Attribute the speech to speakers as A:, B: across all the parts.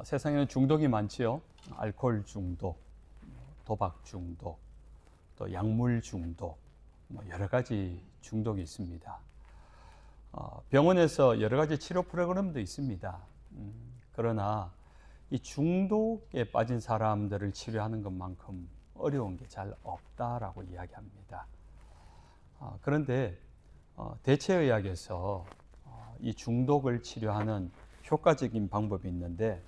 A: 세상에는 중독이 많지요. 알코올 중독, 도박 중독, 또 약물 중독, 여러 가지 중독이 있습니다. 병원에서 여러 가지 치료 프로그램도 있습니다. 그러나 이 중독에 빠진 사람들을 치료하는 것만큼 어려운 게 잘 없다라고 이야기합니다. 그런데 대체의학에서 이 중독을 치료하는 효과적인 방법이 있는데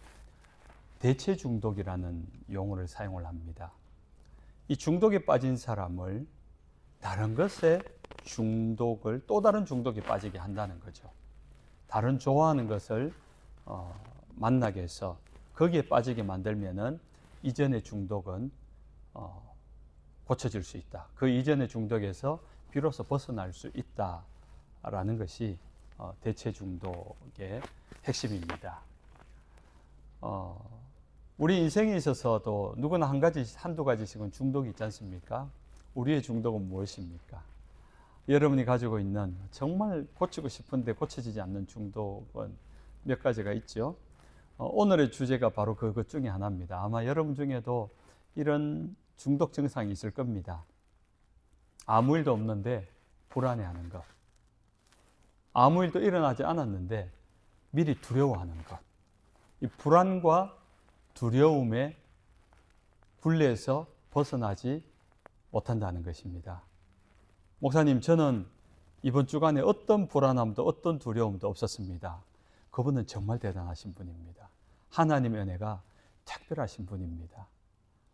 A: 대체 중독이라는 용어를 사용을 합니다. 이 중독에 빠진 사람을 다른 것에 중독을 또 다른 중독에 빠지게 한다는 거죠. 다른 좋아하는 것을 만나게 해서 거기에 빠지게 만들면은 이전의 중독은 고쳐질 수 있다. 그 이전의 중독에서 비로소 벗어날 수 있다라는 것이 대체 중독의 핵심입니다. 우리 인생에 있어서도 누구나 한두 가지씩은 중독이 있지 않습니까? 우리의 중독은 무엇입니까? 여러분이 가지고 있는 정말 고치고 싶은데 고쳐지지 않는 중독은 몇 가지가 있죠. 오늘의 주제가 바로 그것 중에 하나입니다. 아마 여러분 중에도 이런 중독 증상이 있을 겁니다. 아무 일도 없는데 불안해하는 것. 아무 일도 일어나지 않았는데 미리 두려워하는 것. 이 불안과 두려움의 굴레에서 벗어나지 못한다는 것입니다. 목사님, 저는 이번 주간에 어떤 불안함도 어떤 두려움도 없었습니다. 그분은 정말 대단하신 분입니다. 하나님의 은혜가 특별하신 분입니다.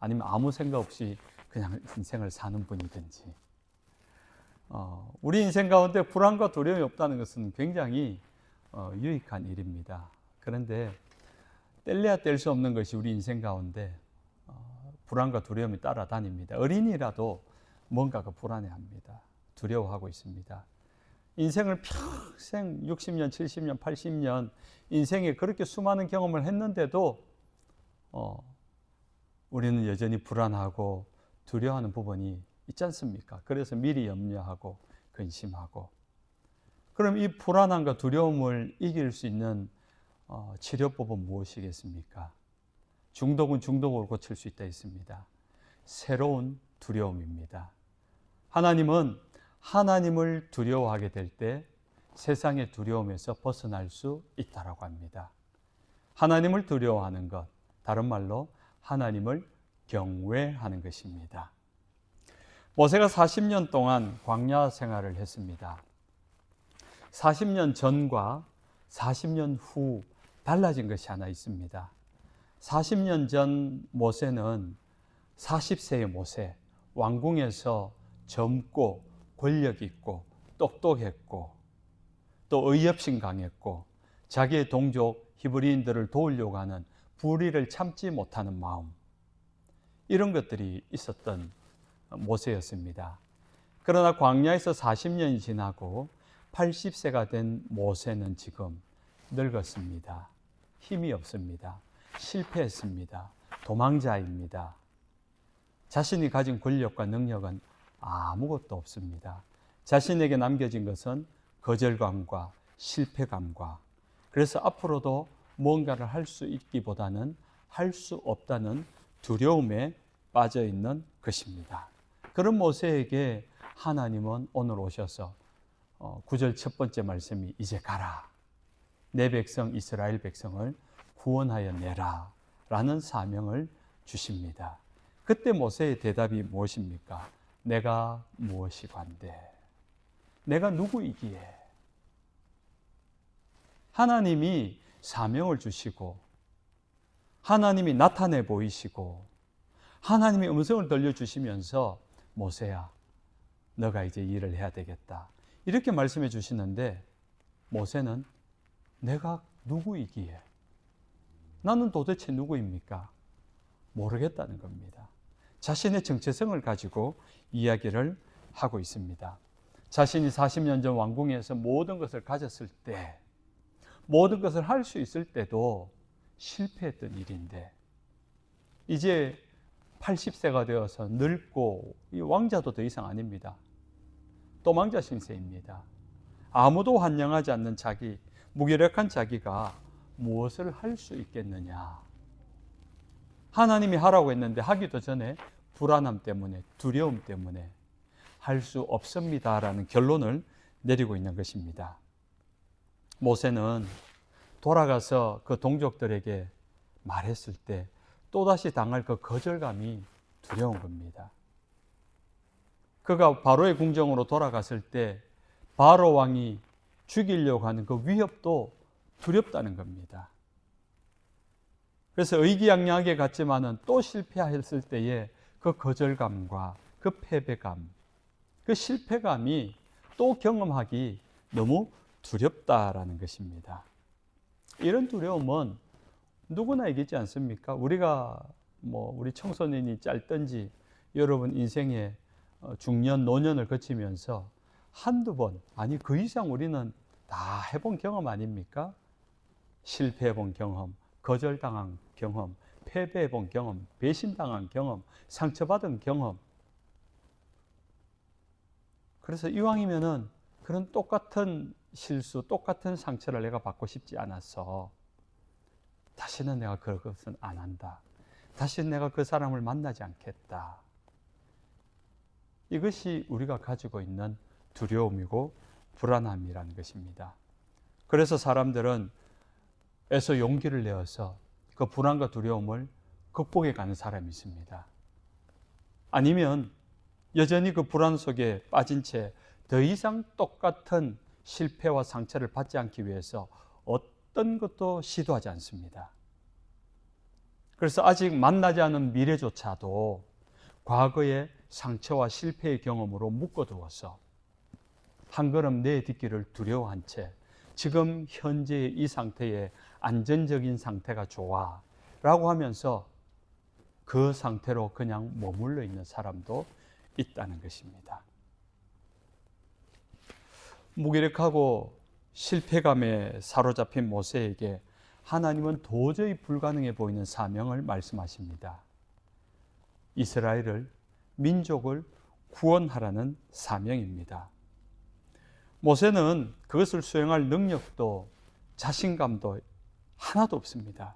A: 아니면 아무 생각 없이 그냥 인생을 사는 분이든지. 우리 인생 가운데 불안과 두려움이 없다는 것은 굉장히 유익한 일입니다. 그런데 뗄래야 뗄 수 없는 것이 우리 인생 가운데 불안과 두려움이 따라다닙니다. 어린이라도 뭔가가 불안해합니다. 두려워하고 있습니다. 인생을 평생 60년, 70년, 80년 인생에 그렇게 수많은 경험을 했는데도 우리는 여전히 불안하고 두려워하는 부분이 있지 않습니까? 그래서 미리 염려하고 근심하고. 그럼 이 불안함과 두려움을 이길 수 있는 치료법은 무엇이겠습니까? 중독은 중독으로 고칠 수 있다 했습니다. 새로운 두려움입니다. 하나님은 하나님을 두려워하게 될 때 세상의 두려움에서 벗어날 수 있다라고 합니다. 하나님을 두려워하는 것, 다른 말로 하나님을 경외하는 것입니다. 모세가 40년 동안 광야 생활을 했습니다. 40년 전과 40년 후 달라진 것이 하나 있습니다. 40년 전 모세는 40세의 모세, 왕궁에서 젊고 권력 있고 똑똑했고 또 의협심 강했고 자기의 동족 히브리인들을 도우려고 하는 불의를 참지 못하는 마음, 이런 것들이 있었던 모세였습니다. 그러나 광야에서 40년이 지나고 80세가 된 모세는 지금 늙었습니다. 힘이 없습니다. 실패했습니다. 도망자입니다. 자신이 가진 권력과 능력은 아무것도 없습니다. 자신에게 남겨진 것은 거절감과 실패감과, 그래서 앞으로도 뭔가를 할 수 있기보다는 할 수 없다는 두려움에 빠져 있는 것입니다. 그런 모세에게 하나님은 오늘 오셔서 9절 첫 번째 말씀이 이제 가라. 내 백성 이스라엘 백성을 구원하여 내라 라는 사명을 주십니다. 그때 모세의 대답이 무엇입니까? 내가 무엇이관대? 내가 누구이기에? 하나님이 사명을 주시고 하나님이 나타내 보이시고 하나님이 음성을 들려주시면서 모세야, 너가 이제 일을 해야 되겠다, 이렇게 말씀해 주시는데 모세는 내가 누구이기에? 나는 도대체 누구입니까? 모르겠다는 겁니다. 자신의 정체성을 가지고 이야기를 하고 있습니다. 자신이 40년 전 왕궁에서 모든 것을 가졌을 때, 모든 것을 할 수 있을 때도 실패했던 일인데 이제 80세가 되어서 늙고 이 왕자도 더 이상 아닙니다. 도망자 신세입니다. 아무도 환영하지 않는 자기, 무기력한 자기가 무엇을 할 수 있겠느냐? 하나님이 하라고 했는데 하기도 전에 불안함 때문에, 두려움 때문에 할 수 없습니다라는 결론을 내리고 있는 것입니다. 모세는 돌아가서 그 동족들에게 말했을 때 또다시 당할 그 거절감이 두려운 겁니다. 그가 바로의 궁정으로 돌아갔을 때 바로 왕이 죽이려고 하는 그 위협도 두렵다는 겁니다. 그래서 의기양양하게 갔지만은 또 실패했을 때의 그 거절감과 그 패배감, 그 실패감이 또 경험하기 너무 두렵다라는 것입니다. 이런 두려움은 누구나 있지 않습니까? 우리가 우리 청소년이 짧든지 여러분 인생의 중년, 노년을 거치면서 한두 번, 아니 그 이상 우리는 다 해본 경험 아닙니까? 실패해본 경험, 거절당한 경험, 패배해본 경험, 배신당한 경험, 상처받은 경험. 그래서 이왕이면은 그런 똑같은 실수, 똑같은 상처를 내가 받고 싶지 않아서 다시는 내가 그것은 안 한다. 다시는 내가 그 사람을 만나지 않겠다. 이것이 우리가 가지고 있는 두려움이고 불안함이라는 것입니다. 그래서 사람들은 애써 용기를 내어서 그 불안과 두려움을 극복해 가는 사람이 있습니다. 아니면 여전히 그 불안 속에 빠진 채 더 이상 똑같은 실패와 상처를 받지 않기 위해서 어떤 것도 시도하지 않습니다. 그래서 아직 만나지 않은 미래조차도 과거의 상처와 실패의 경험으로 묶어두어서 한 걸음 내딛기를 두려워한 채 지금 현재의 이 상태에 안전적인 상태가 좋아 라고 하면서 그 상태로 그냥 머물러 있는 사람도 있다는 것입니다. 무기력하고 실패감에 사로잡힌 모세에게 하나님은 도저히 불가능해 보이는 사명을 말씀하십니다. 이스라엘을, 민족을 구원하라는 사명입니다. 모세는 그것을 수행할 능력도 자신감도 하나도 없습니다.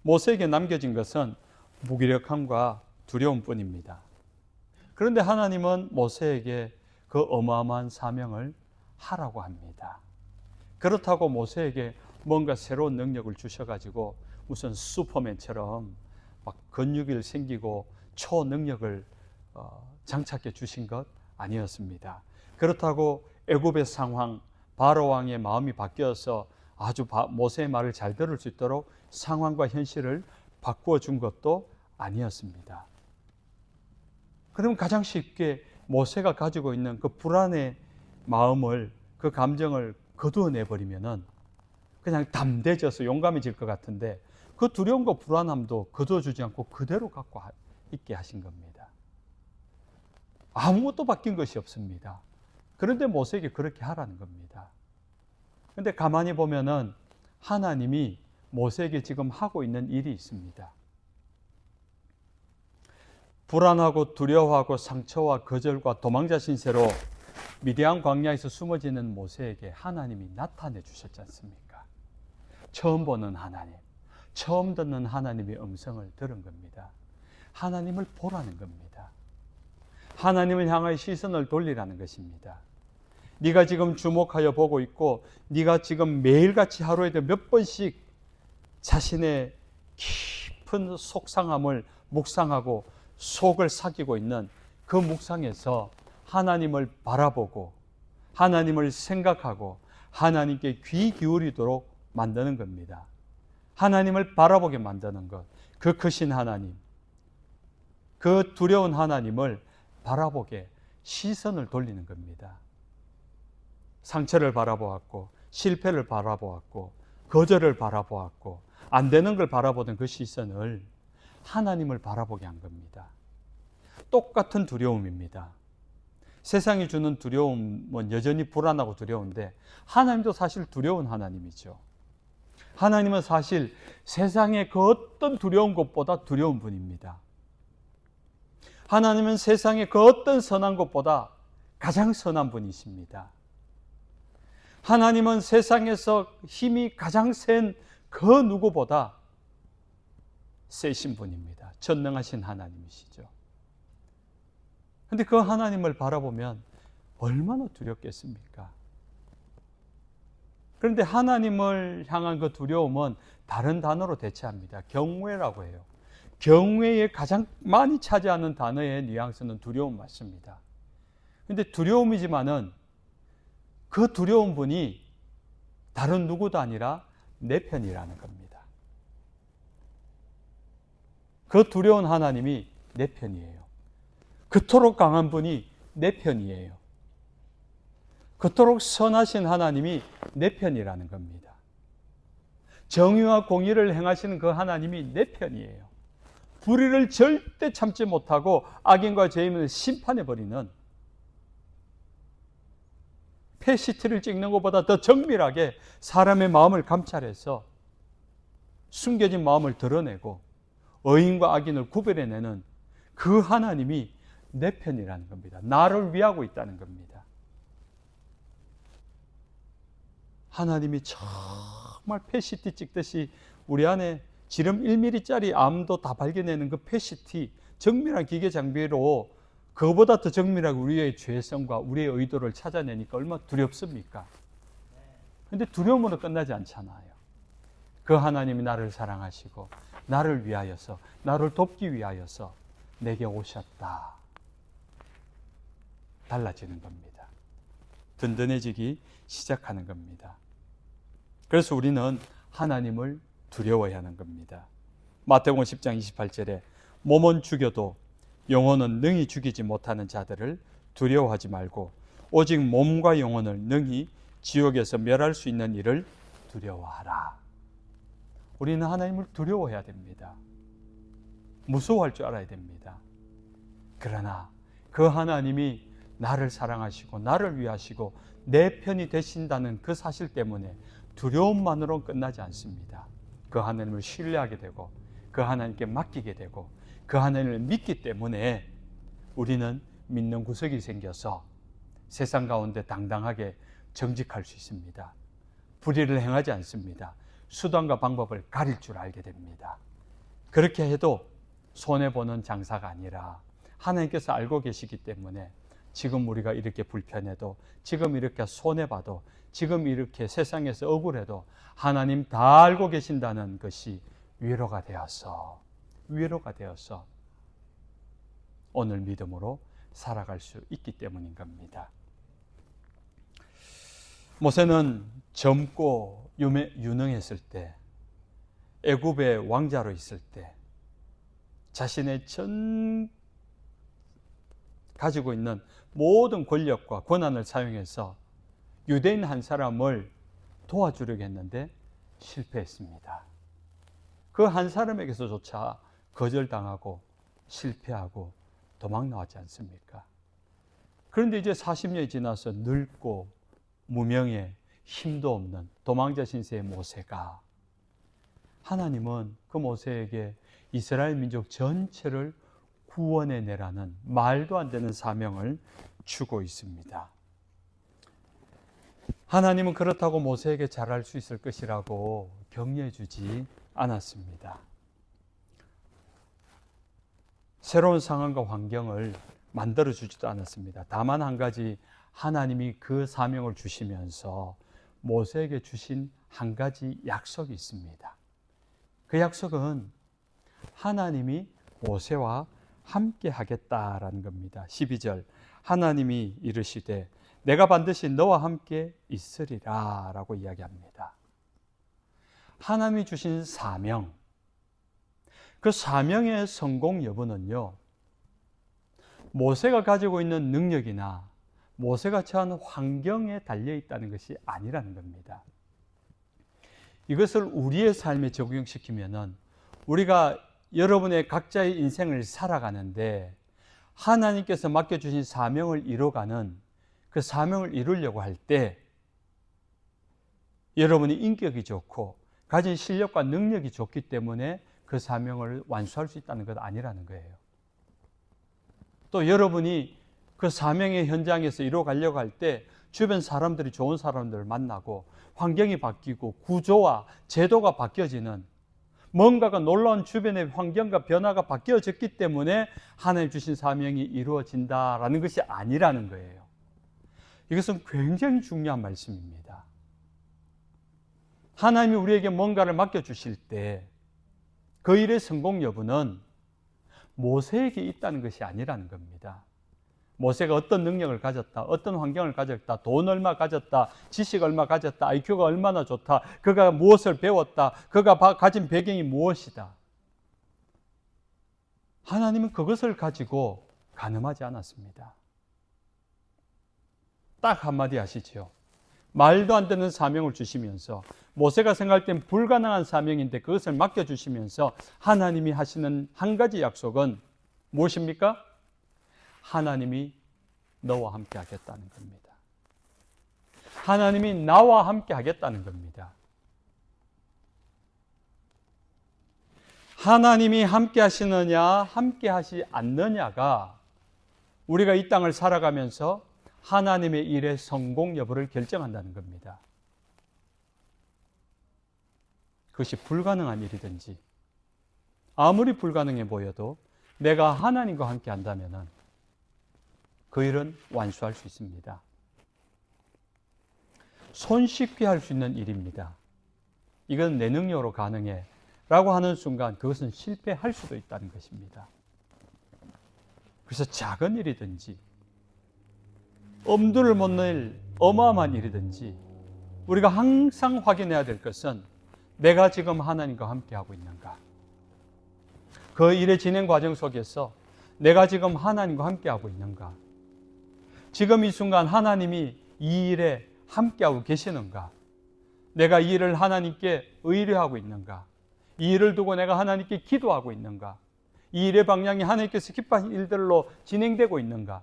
A: 모세에게 남겨진 것은 무기력함과 두려움뿐입니다. 그런데 하나님은 모세에게 그 어마어마한 사명을 하라고 합니다. 그렇다고 모세에게 뭔가 새로운 능력을 주셔가지고 무슨 슈퍼맨처럼 막 근육이 생기고 초능력을 장착해 주신 것 아니었습니다. 그렇다고 애굽의 상황, 바로 왕의 마음이 바뀌어서 아주 모세의 말을 잘 들을 수 있도록 상황과 현실을 바꾸어 준 것도 아니었습니다. 그럼 가장 쉽게 모세가 가지고 있는 그 불안의 마음을, 그 감정을 거두어내버리면은 그냥 담대져서 용감해질 것 같은데 그 두려움과 불안함도 거두어주지 않고 그대로 갖고 있게 하신 겁니다. 아무것도 바뀐 것이 없습니다. 그런데 모세에게 그렇게 하라는 겁니다. 그런데 가만히 보면은 하나님이 모세에게 지금 하고 있는 일이 있습니다. 불안하고 두려워하고 상처와 거절과 도망자 신세로 미디안 광야에서 숨어지는 모세에게 하나님이 나타내 주셨지 않습니까? 처음 보는 하나님, 처음 듣는 하나님의 음성을 들은 겁니다. 하나님을 보라는 겁니다. 하나님을 향하여 시선을 돌리라는 것입니다. 네가 지금 주목하여 보고 있고 네가 지금 매일같이 하루에도 몇 번씩 자신의 깊은 속상함을 묵상하고 속을 삭히고 있는 그 묵상에서 하나님을 바라보고 하나님을 생각하고 하나님께 귀 기울이도록 만드는 겁니다. 하나님을 바라보게 만드는 것, 그 크신 하나님, 그 두려운 하나님을 바라보게 시선을 돌리는 겁니다. 상처를 바라보았고 실패를 바라보았고 거절을 바라보았고 안 되는 걸 바라보던 그 시선을 하나님을 바라보게 한 겁니다. 똑같은 두려움입니다. 세상이 주는 두려움은 여전히 불안하고 두려운데 하나님도 사실 두려운 하나님이죠. 하나님은 사실 세상의 그 어떤 두려운 것보다 두려운 분입니다. 하나님은 세상의 그 어떤 선한 것보다 가장 선한 분이십니다. 하나님은 세상에서 힘이 가장 센 그 누구보다 세신 분입니다. 전능하신 하나님이시죠. 그런데 그 하나님을 바라보면 얼마나 두렵겠습니까? 그런데 하나님을 향한 그 두려움은 다른 단어로 대체합니다. 경외라고 해요. 경외에 가장 많이 차지하는 단어의 뉘앙스는 두려움 맞습니다. 그런데 두려움이지만은 그 두려운 분이 다른 누구도 아니라 내 편이라는 겁니다. 그 두려운 하나님이 내 편이에요. 그토록 강한 분이 내 편이에요. 그토록 선하신 하나님이 내 편이라는 겁니다. 정의와 공의를 행하시는 그 하나님이 내 편이에요. 불의를 절대 참지 못하고 악인과 죄인을 심판해버리는, 패시티를 찍는 것보다 더 정밀하게 사람의 마음을 감찰해서 숨겨진 마음을 드러내고 의인과 악인을 구별해내는 그 하나님이 내 편이라는 겁니다. 나를 위하고 있다는 겁니다. 하나님이 정말 패시티 찍듯이 우리 안에 지름 1mm짜리 암도 다 발견해내는 그 패시티, 정밀한 기계 장비로 그보다 더 정밀하게 우리의 죄성과 우리의 의도를 찾아내니까 얼마나 두렵습니까? 그런데 두려움으로 끝나지 않잖아요. 그 하나님이 나를 사랑하시고 나를 위하여서, 나를 돕기 위하여서 내게 오셨다. 달라지는 겁니다. 든든해지기 시작하는 겁니다. 그래서 우리는 하나님을 두려워해야 하는 겁니다. 마태복음 10장 28절에 몸은 죽여도 영혼은 능히 죽이지 못하는 자들을 두려워하지 말고 오직 몸과 영혼을 능히 지옥에서 멸할 수 있는 일을 두려워하라. 우리는 하나님을 두려워해야 됩니다. 무서워할 줄 알아야 됩니다. 그러나 그 하나님이 나를 사랑하시고 나를 위하시고 내 편이 되신다는 그 사실 때문에 두려움만으로는 끝나지 않습니다. 그 하나님을 신뢰하게 되고 그 하나님께 맡기게 되고 그 하나님을 믿기 때문에 우리는 믿는 구석이 생겨서 세상 가운데 당당하게 정직할 수 있습니다. 불의를 행하지 않습니다. 수단과 방법을 가릴 줄 알게 됩니다. 그렇게 해도 손해보는 장사가 아니라 하나님께서 알고 계시기 때문에 지금 우리가 이렇게 불편해도, 지금 이렇게 손해봐도, 지금 이렇게 세상에서 억울해도 하나님 다 알고 계신다는 것이 위로가 되어서 오늘 믿음으로 살아갈 수 있기 때문인 겁니다. 모세는 젊고 유능했을 때, 애굽의 왕자로 있을 때 자신의 가지고 있는 모든 권력과 권한을 사용해서 유대인 한 사람을 도와주려고 했는데 실패했습니다. 그 한 사람에게서조차 거절당하고 실패하고 도망 나왔지 않습니까? 그런데 이제 40년이 지나서 늙고 무명해 힘도 없는 도망자 신세의 모세가, 하나님은 그 모세에게 이스라엘 민족 전체를 구원해내라는 말도 안 되는 사명을 주고 있습니다. 하나님은 그렇다고 모세에게 잘할 수 있을 것이라고 격려해 주지 않았습니다. 새로운 상황과 환경을 만들어 주지도 않았습니다. 다만 한 가지, 하나님이 그 사명을 주시면서 모세에게 주신 한 가지 약속이 있습니다. 그 약속은 하나님이 모세와 함께 하겠다라는 겁니다. 12절, 하나님이 이르시되 내가 반드시 너와 함께 있으리라 라고 이야기합니다. 하나님이 주신 사명, 그 사명의 성공 여부는요, 모세가 가지고 있는 능력이나 모세가 처한 환경에 달려있다는 것이 아니라는 겁니다. 이것을 우리의 삶에 적용시키면은 우리가 여러분의 각자의 인생을 살아가는데 하나님께서 맡겨주신 사명을 이뤄가는 그 사명을 이루려고 할 때 여러분이 인격이 좋고 가진 실력과 능력이 좋기 때문에 그 사명을 완수할 수 있다는 것 아니라는 거예요. 또 여러분이 그 사명의 현장에서 이루어가려고 할 때 주변 사람들이 좋은 사람들을 만나고 환경이 바뀌고 구조와 제도가 바뀌어지는 뭔가가 놀라운 주변의 환경과 변화가 바뀌어졌기 때문에 하나님 주신 사명이 이루어진다라는 것이 아니라는 거예요. 이것은 굉장히 중요한 말씀입니다. 하나님이 우리에게 뭔가를 맡겨주실 때 그 일의 성공 여부는 모세에게 있다는 것이 아니라는 겁니다. 모세가 어떤 능력을 가졌다, 어떤 환경을 가졌다, 돈 얼마 가졌다, 지식 얼마 가졌다, IQ가 얼마나 좋다, 그가 무엇을 배웠다, 그가 가진 배경이 무엇이다. 하나님은 그것을 가지고 가늠하지 않았습니다. 딱 한마디 하시죠. 말도 안 되는 사명을 주시면서 모세가 생각할 땐 불가능한 사명인데 그것을 맡겨주시면서 하나님이 하시는 한 가지 약속은 무엇입니까? 하나님이 너와 함께 하겠다는 겁니다. 하나님이 나와 함께 하겠다는 겁니다. 하나님이 함께 하시느냐, 함께 하시 않느냐가 우리가 이 땅을 살아가면서 하나님의 일의 성공 여부를 결정한다는 겁니다. 그것이 불가능한 일이든지 아무리 불가능해 보여도 내가 하나님과 함께 한다면 그 일은 완수할 수 있습니다. 손쉽게 할 수 있는 일입니다. 이건 내 능력으로 가능해 라고 하는 순간 그것은 실패할 수도 있다는 것입니다. 그래서 작은 일이든지 엄두를 못 낼 어마어마한 일이든지 우리가 항상 확인해야 될 것은 내가 지금 하나님과 함께하고 있는가? 그 일의 진행 과정 속에서 내가 지금 하나님과 함께하고 있는가? 지금 이 순간 하나님이 이 일에 함께하고 계시는가? 내가 이 일을 하나님께 의뢰하고 있는가? 이 일을 두고 내가 하나님께 기도하고 있는가? 이 일의 방향이 하나님께서 기뻐하신 일들로 진행되고 있는가?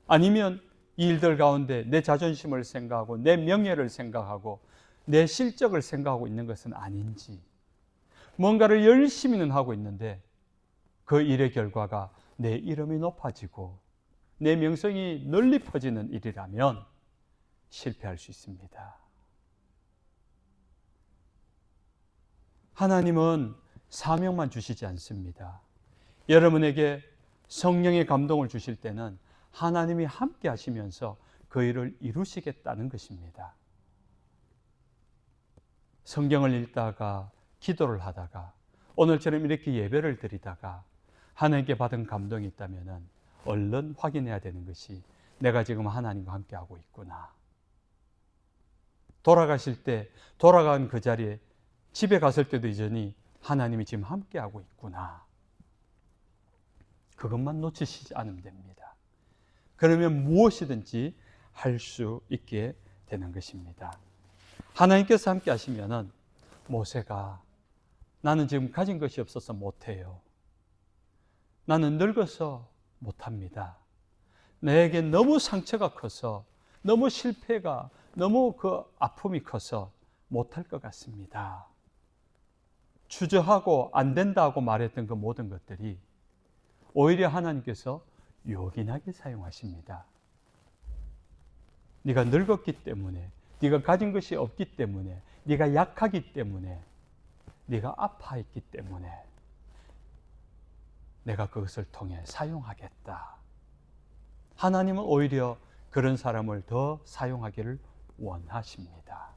A: 아니면 이 일들 가운데 내 자존심을 생각하고 내 명예를 생각하고 내 실적을 생각하고 있는 것은 아닌지, 뭔가를 열심히는 하고 있는데 그 일의 결과가 내 이름이 높아지고 내 명성이 널리 퍼지는 일이라면 실패할 수 있습니다. 하나님은 사명만 주시지 않습니다. 여러분에게 성령의 감동을 주실 때는 하나님이 함께 하시면서 그 일을 이루시겠다는 것입니다. 성경을 읽다가 기도를 하다가 오늘처럼 이렇게 예배를 드리다가 하나님께 받은 감동이 있다면 얼른 확인해야 되는 것이 내가 지금 하나님과 함께하고 있구나. 돌아가실 때 돌아간 그 자리에 집에 갔을 때도 여전히 하나님이 지금 함께하고 있구나. 그것만 놓치시지 않으면 됩니다. 그러면 무엇이든지 할 수 있게 되는 것입니다. 하나님께서 함께 하시면은 모세가 나는 지금 가진 것이 없어서 못해요. 나는 늙어서 못합니다. 내게 너무 상처가 커서 너무 실패가 너무 그 아픔이 커서 못할 것 같습니다. 주저하고 안 된다고 말했던 그 모든 것들이 오히려 하나님께서 요긴하게 사용하십니다. 네가 늙었기 때문에, 네가 가진 것이 없기 때문에, 네가 약하기 때문에, 네가 아파했기 때문에 내가 그것을 통해 사용하겠다. 하나님은 오히려 그런 사람을 더 사용하기를 원하십니다.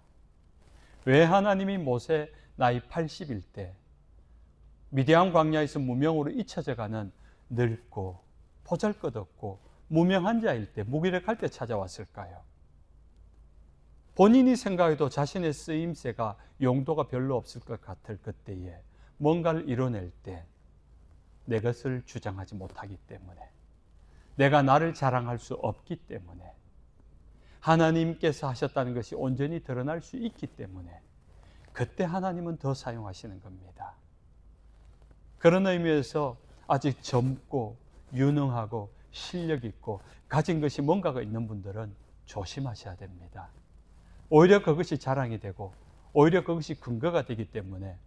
A: 왜 하나님이 모세 나이 80일 때 미디안 광야에서 무명으로 잊혀져가는 늙고 보잘것없고 무명한 자일 때, 무기력할 때 찾아왔을까요? 본인이 생각해도 자신의 쓰임새가 용도가 별로 없을 것 같을 그때에 뭔가를 이뤄낼 때 내 것을 주장하지 못하기 때문에, 내가 나를 자랑할 수 없기 때문에, 하나님께서 하셨다는 것이 온전히 드러날 수 있기 때문에 그때 하나님은 더 사용하시는 겁니다. 그런 의미에서 아직 젊고 유능하고 실력 있고 가진 것이 뭔가가 있는 분들은 조심하셔야 됩니다. 오히려 그것이 자랑이 되고 오히려 그것이 근거가 되기 때문에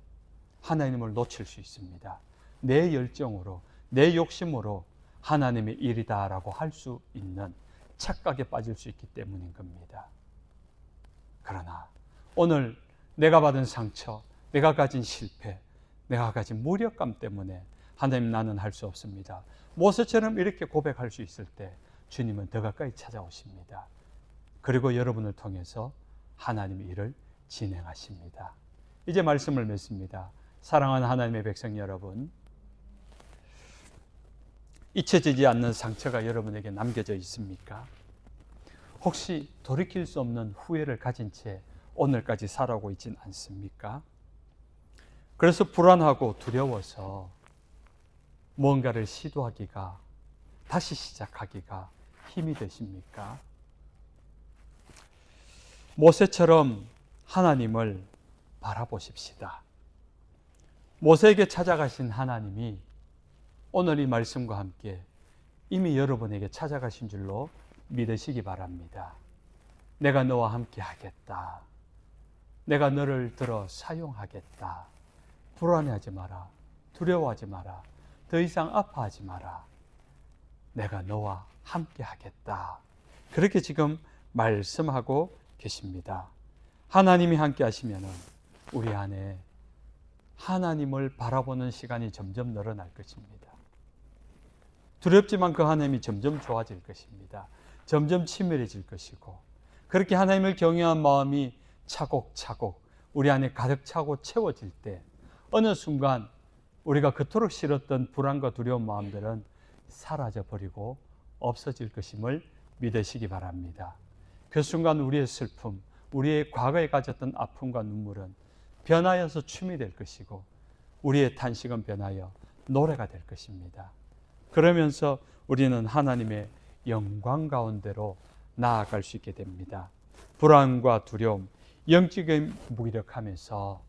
A: 하나님을 놓칠 수 있습니다. 내 열정으로, 내 욕심으로 하나님의 일이다라고 할 수 있는 착각에 빠질 수 있기 때문인 겁니다. 그러나 오늘 내가 받은 상처, 내가 가진 실패, 내가 가진 무력감 때문에 하나님, 나는 할 수 없습니다. 모세처럼 이렇게 고백할 수 있을 때 주님은 더 가까이 찾아오십니다. 그리고 여러분을 통해서 하나님의 일을 진행하십니다. 이제 말씀을 맺습니다. 사랑하는 하나님의 백성 여러분, 잊혀지지 않는 상처가 여러분에게 남겨져 있습니까? 혹시 돌이킬 수 없는 후회를 가진 채 오늘까지 살아오고 있진 않습니까? 그래서 불안하고 두려워서 뭔가를 시도하기가, 다시 시작하기가 힘이 되십니까? 모세처럼 하나님을 바라보십시다. 모세에게 찾아가신 하나님이 오늘 이 말씀과 함께 이미 여러분에게 찾아가신 줄로 믿으시기 바랍니다. 내가 너와 함께 하겠다. 내가 너를 들어 사용하겠다. 불안해하지 마라. 두려워하지 마라. 더 이상 아파하지 마라. 내가 너와 함께 하겠다. 그렇게 지금 말씀하고 계십니다. 하나님이 함께 하시면은 우리 안에 하나님을 바라보는 시간이 점점 늘어날 것입니다. 두렵지만 그 하나님이 점점 좋아질 것입니다. 점점 치밀해질 것이고, 그렇게 하나님을 경외한 마음이 차곡차곡 우리 안에 가득 차고 채워질 때 어느 순간 우리가 그토록 싫었던 불안과 두려운 마음들은 사라져버리고 없어질 것임을 믿으시기 바랍니다. 그 순간 우리의 슬픔, 우리의 과거에 가졌던 아픔과 눈물은 변하여서 춤이 될 것이고, 우리의 탄식은 변하여 노래가 될 것입니다. 그러면서 우리는 하나님의 영광 가운데로 나아갈 수 있게 됩니다. 불안과 두려움, 영적인 무기력함에서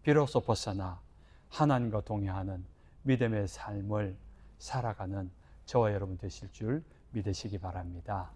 A: 비로소 벗어나 하나님과 동행하는 믿음의 삶을 살아가는 저와 여러분 되실 줄 믿으시기 바랍니다.